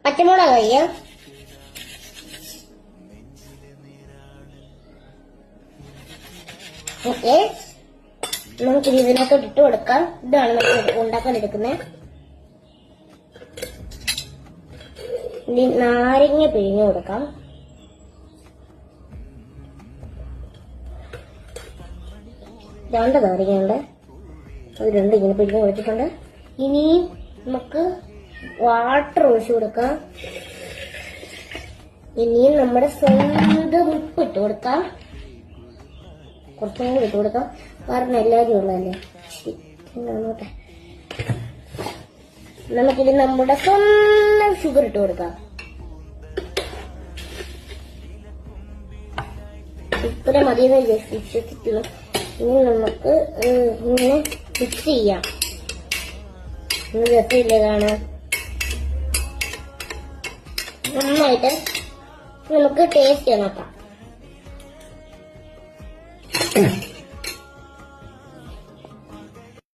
പച്ചമുളക് കഴിയാം. ഓക്കെ, നമുക്ക് ഇതിനകത്തോട്ട് ഇട്ട് കൊടുക്കാം. ഇതാണ് നമ്മൾ ഉണ്ടാക്കാൻ എടുക്കുന്നത്. നാരങ്ങ പിഴിഞ്ഞു കൊടുക്കാം. രണ്ട് നാരങ്ങയുണ്ട്, അത് രണ്ട് ഇങ്ങനെ പിഴിഞ്ഞു കൊടുത്തിട്ടുണ്ട്. ഇനി നമുക്ക് വാട്ടർ ഒഴിച്ചു കൊടുക്കാം. ഇനിയും നമ്മുടെ സ്വന്തം ഉപ്പ് ഇട്ട് കൊടുക്കാം. കുറച്ചും കൂടി ഇട്ട് കൊടുക്കാം, കാരണം എല്ലാവരും ഉള്ളതല്ലേ. നോട്ടെ, നമുക്കിത് നമ്മുടെ സ്വന്തം ഷുഗർ ഇട്ട് കൊടുക്കാം. ഇത്ര മതിയെന്ന് വിശ്വസിക്കുന്നു. ഇനി നമുക്ക് ഇങ്ങനെ മിക്സ് ചെയ്യാം. രസമില്ലേ കാണാൻ? നന്നായിട്ട് നമുക്ക് ടേസ്റ്റ് നോക്കാം.